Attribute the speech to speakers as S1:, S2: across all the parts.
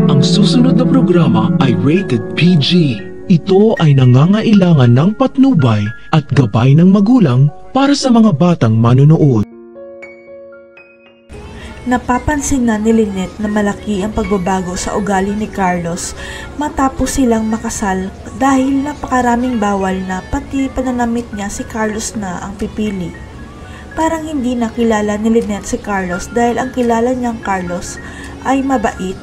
S1: Ang susunod na programa ay rated PG. Ito ay nangangailangan ng patnubay at gabay ng magulang para sa mga batang manonood.
S2: Napapansin na ni Lynette na malaki ang pagbabago sa ugali ni Carlos matapos silang makasal dahil napakaraming bawal na pati pananamit niya si Carlos na ang pipili. Parang hindi nakilala ni Lynette si Carlos dahil ang kilala niyang Carlos ay mabait,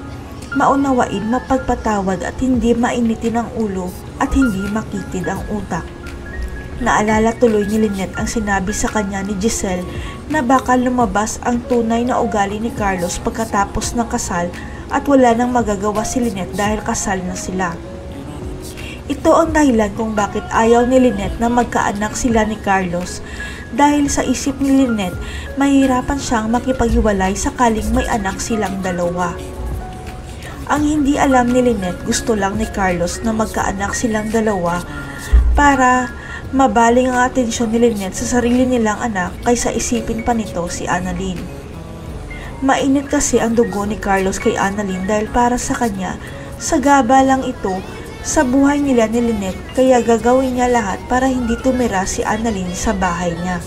S2: maunawain, mapagpatawad at hindi mainitin ang ulo at hindi makitid ang utak. Naalala tuloy ni Lynette ang sinabi sa kanya ni Giselle na baka lumabas ang tunay na ugali ni Carlos pagkatapos ng kasal at wala nang magagawa si Lynette dahil kasal na sila. Ito ang dahilan kung bakit ayaw ni Lynette na magkaanak sila ni Carlos dahil sa isip ni Lynette mahirapan siyang makipaghiwalay sakaling may anak silang dalawa. Ang hindi alam ni Lynette, gusto lang ni Carlos na magkaanak silang dalawa para mabaling ang atensyon ni Lynette sa sarili nilang anak kaysa isipin pa nito si Annalyn. Mainit kasi ang dugo ni Carlos kay Annalyn dahil para sa kanya, sagaba lang ito sa buhay nila ni Lynette kaya gagawin niya lahat para hindi tumira si Annalyn sa bahay niya.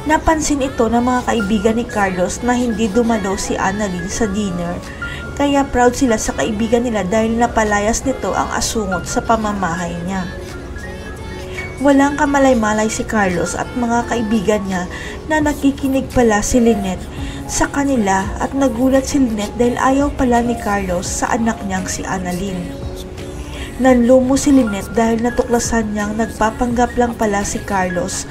S2: Napansin ito ng mga kaibigan ni Carlos na hindi dumalo si Annalyn sa dinner kaya proud sila sa kaibigan nila dahil napalayas nito ang asungot sa pamamahay niya. Walang kamalay-malay si Carlos at mga kaibigan niya na nakikinig pala si Lynette sa kanila at nagulat si Lynette dahil ayaw pala ni Carlos sa anak niyang si Annalyn. Nanlumo si Lynette dahil natuklasan niyang nagpapanggap lang pala si Carlos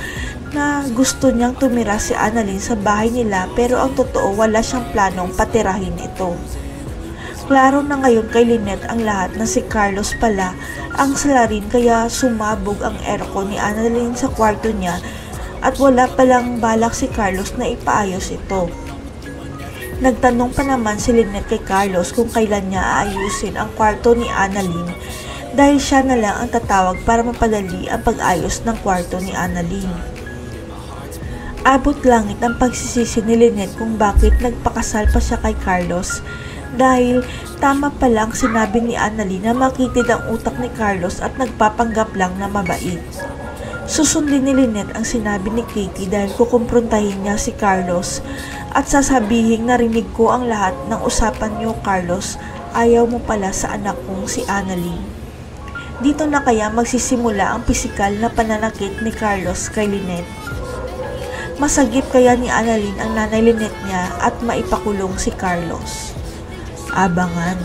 S2: na gusto niyang tumira si Annalyn sa bahay nila pero ang totoo wala siyang planong patirahin ito. Klaro na ngayon kay Lynette ang lahat na si Carlos pala ang salarin kaya sumabog ang aircon ni Annalyn sa kwarto niya at wala palang balak si Carlos na ipaayos ito. Nagtanong pa naman si Lynette kay Carlos kung kailan niya aayusin ang kwarto ni Annalyn dahil siya na lang ang tatawag para mapadali ang pag-ayos ng kwarto ni Annalyn. Abot langit ang pagsisisi ni Lynette kung bakit nagpakasal pa siya kay Carlos dahil tama pala ang sinabi ni Annalyn na makitid ang utak ni Carlos at nagpapanggap lang na mabait. Susundin ni Lynette ang sinabi ni Katie dahil kukumprontahin niya si Carlos at sasabihin narinig ko ang lahat ng usapan niyo Carlos, ayaw mo pala sa anak kong si Annalyn. Dito na kaya magsisimula ang pisikal na pananakit ni Carlos kay Lynette. Masagip kaya ni Annalyn ang nanay Lynette niya at maipakulong si Carlos. Abangan.